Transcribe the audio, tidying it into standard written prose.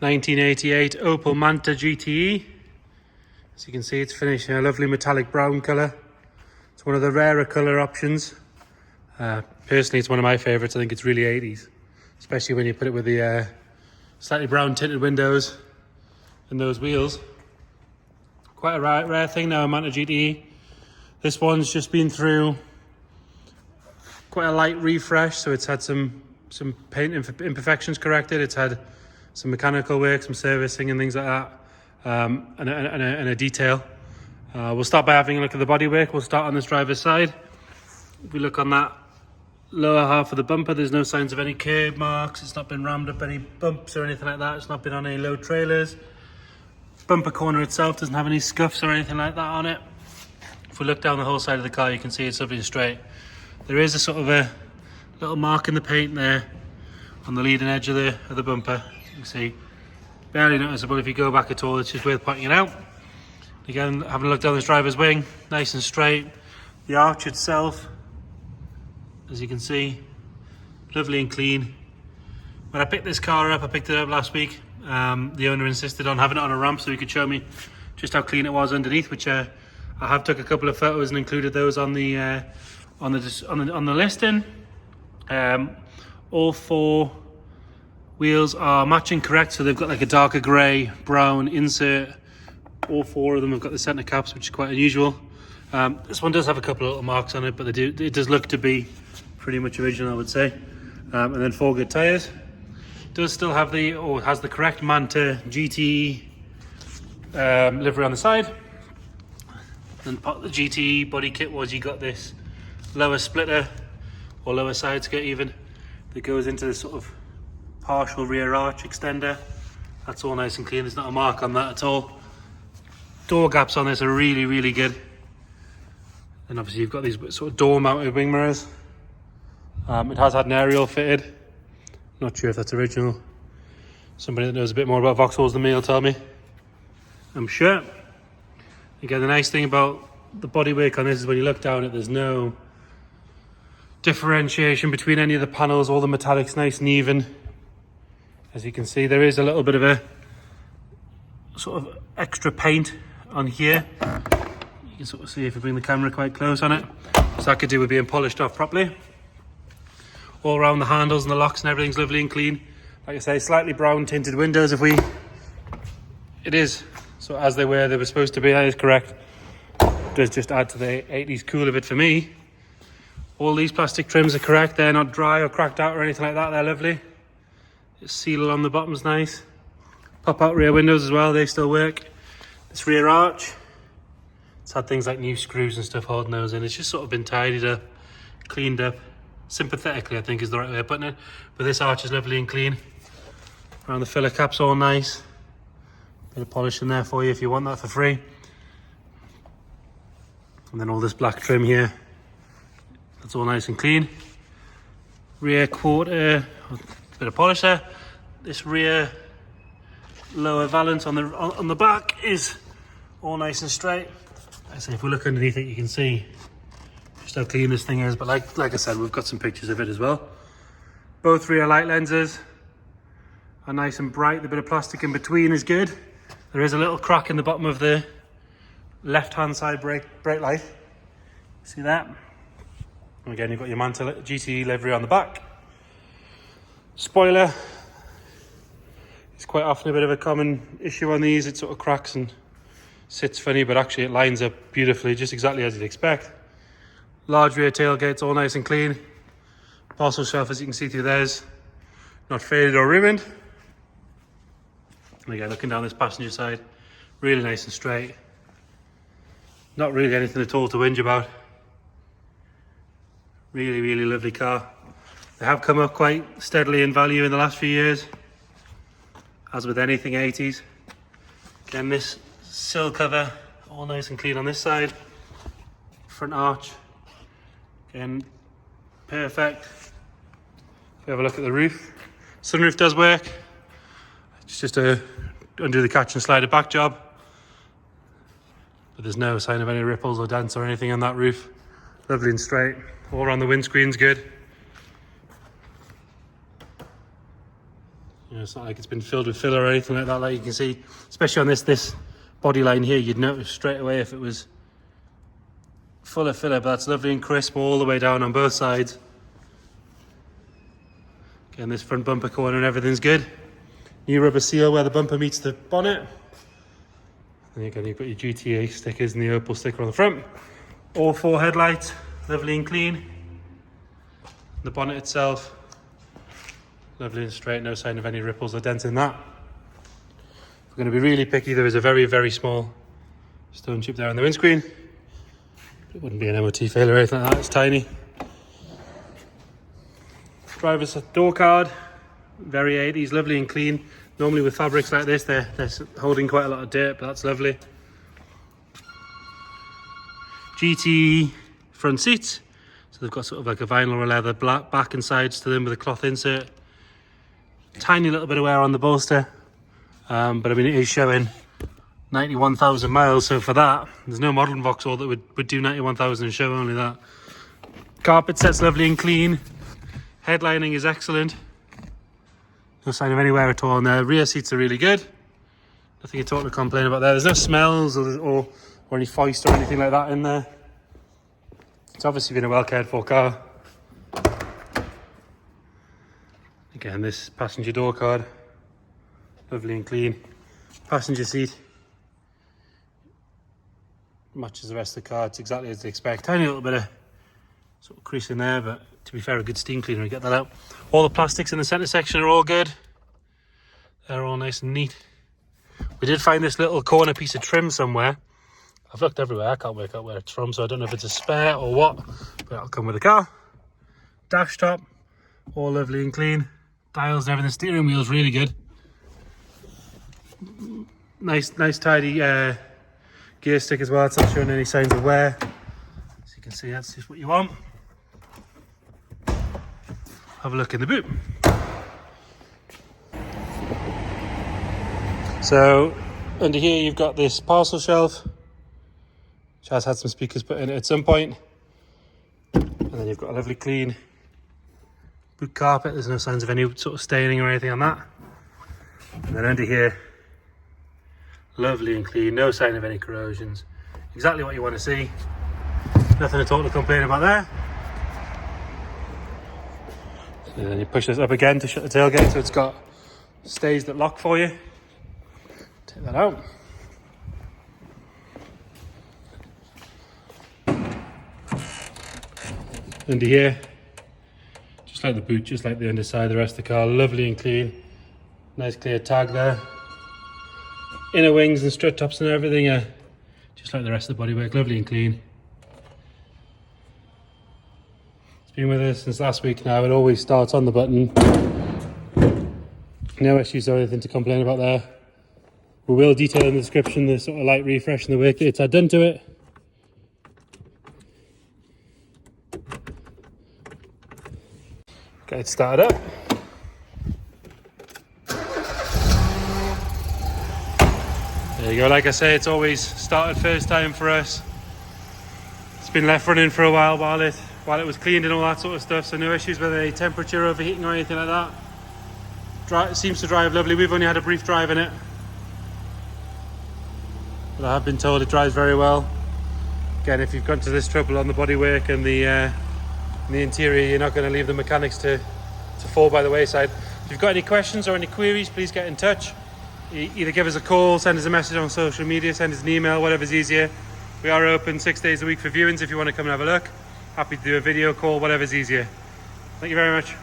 1988 Opel Manta GTE. As you can see, it's finished in a lovely metallic brown colour. It's one of the rarer colour options. Personally, it's one of my favourites. I think it's really 80s, especially when you put it with the slightly brown tinted windows and those wheels. Quite a rare thing now, a Manta GTE. This one's just been through quite a light refresh, so it's had some paint imperfections corrected. It's had some mechanical work, some servicing and things like that, and a detail. We'll start by having a look at the bodywork. We'll start on this driver's side. If we look on that lower half of the bumper, there's no signs of any curb marks. It's not been rammed up any bumps or anything like that. It's not been on any low trailers. Bumper corner itself doesn't have any scuffs or anything like that on it. If we look down the whole side of the car, you can see it's lovely and straight. There is a sort of a little mark in the paint there on the leading edge of the bumper. You can see, barely noticeable if you go back at all. It's just worth pointing it out. Again, having a look down this driver's wing, nice and straight. The arch itself, as you can see, lovely and clean. When I picked this car up, I picked it up last week. The owner insisted on having it on a ramp so he could show me just how clean it was underneath, which I have took a couple of photos and included those on the listing. All four wheels are matching correct, so they've got like a darker grey brown insert. All four of them have got the centre caps, which is quite unusual. This one does have a couple of little marks on it, but it does look to be pretty much original, I would say. And then 4 good tyres. Does still have has the correct Manta GTE livery on the side. And part of the GTE body kit was you got this lower splitter, or lower side skirt even, that goes into this sort of partial rear arch extender. That's all nice and clean. There's not a mark on that at all. Door gaps on this are really, really good. And obviously you've got these sort of door mounted wing mirrors. It has had an aerial fitted. Not sure if that's original. Somebody that knows a bit more about Vauxhalls than me will tell me, I'm sure. Again, the nice thing about the bodywork on this is when you look down it, there's no differentiation between any of the panels. All the metallic's nice and even. As you can see, there is a little bit of a sort of extra paint on here. You can sort of see if you bring the camera quite close on it. So that could do with being polished off properly. All around the handles and the locks and everything's lovely and clean. Like I say, slightly brown tinted windows it is. So as they were supposed to be, that is correct. It does just add to the 80s cool of it for me. All these plastic trims are correct. They're not dry or cracked out or anything like that. They're lovely. The seal on the bottom's nice. Pop out rear windows as well, they still work. This rear arch, it's had things like new screws and stuff holding those in. It's just sort of been tidied up, cleaned up. Sympathetically, I think is the right way of putting it. But this arch is lovely and clean. Around the filler cap's all nice. Bit of polish in there for you if you want that for free. And then all this black trim here, that's all nice and clean. Rear quarter, bit of polish there. This rear lower valance on the back is all nice and straight. I say if we look underneath it, you can see just how clean this thing is. But like I said, we've got some pictures of it as well. Both rear light lenses are nice and bright. The bit of plastic in between is good. There is a little crack in the bottom of the left-hand side brake light. See that? And again, you've got your Manta GTE livery on the back. Spoiler. It's quite often a bit of a common issue on these. It sort of cracks and sits funny, but actually it lines up beautifully, just exactly as you'd expect. Large rear tailgates, all nice and clean. Parcel shelf, as you can see through theirs, not faded or ruined. And again, looking down this passenger side, really nice and straight. Not really anything at all to whinge about. Really, really lovely car. They have come up quite steadily in value in the last few years, as with anything 80s. Again, this sill cover, all nice and clean on this side. Front arch, again, perfect. If we have a look at the roof, sunroof does work. It's just a undo the catch and slide it back job. But there's no sign of any ripples or dents or anything on that roof. Lovely and straight. All around the windscreen's good. You know, it's not like it's been filled with filler or anything like that. Like you can see, especially on this body line here, you'd notice straight away if it was full of filler, but that's lovely and crisp all the way down on both sides. Again, this front bumper corner and everything's good. New rubber seal where the bumper meets the bonnet. And again, you've got your GTA stickers and the Opel sticker on the front. All 4 headlights, lovely and clean. The bonnet itself, lovely and straight, no sign of any ripples or dents in that. If we're going to be really picky, there is a very, very small stone chip there on the windscreen. It wouldn't be an MOT failure or anything like that, it's tiny. Driver's door card, very 80s, lovely and clean. Normally with fabrics like this, they're holding quite a lot of dirt, but that's lovely. GTE front seats. So they've got sort of like a vinyl or leather black back and sides to them with a cloth insert. Tiny little bit of wear on the bolster. But I mean, it is showing 91,000 miles, so for that, there's no model in Vauxhall that would do 91,000 and show only that. Carpet set's lovely and clean. Headlining is excellent. No sign of any wear at all, and the rear seats are really good. Nothing at all to complain about there. There's no smells or any foist or anything like that in there. It's obviously been a well cared for car. Again, this passenger door card, lovely and clean. Passenger seat matches the rest of the car. It's exactly as they expect. Tiny little bit of sort of crease in there, but to be fair, a good steam cleaner will get that out. All the plastics in the centre section are all good. They're all nice and neat. We did find this little corner piece of trim somewhere. I've looked everywhere, I can't work out where it's from, so I don't know if it's a spare or what, but it'll come with the car. Dash top, all lovely and clean. Dials and everything, steering wheel's really good. Nice tidy gear stick as well. It's not showing any signs of wear. As you can see, that's just what you want. Have a look in the boot. So under here you've got this parcel shelf, which has had some speakers put in it at some point. And then you've got a lovely clean boot carpet. There's no signs of any sort of staining or anything on that. And then under here, lovely and clean, no sign of any corrosions. Exactly what you want to see. Nothing at all to complain about there. And then you push this up again to shut the tailgate, so it's got stays that lock for you. Take that out. Under here, just like the boot, just like the underside, the rest of the car, lovely and clean. Nice clear tag there. Inner wings and strut tops and everything are just like the rest of the bodywork, lovely and clean. It's been with us since last week now. It always starts on the button. No issues or anything to complain about there. We will detail in the description the sort of light refresh and the work that it's had done to it. Get it started up. There you go, like I say, it's always started first time for us. It's been left running for a while it was cleaned and all that sort of stuff, so no issues with any temperature overheating or anything like that. It seems to drive lovely. We've only had a brief drive in it, but I have been told it drives very well. Again, if you've gone to this trouble on the bodywork and the interior, you're not going to leave the mechanics to fall by the wayside. If you've got any questions or any queries, please get in touch. Either give us a call, send us a message on social media, send us an email, whatever's easier. We are open 6 days a week for viewings if you want to come and have a look. Happy to do a video call, whatever's easier. Thank you very much.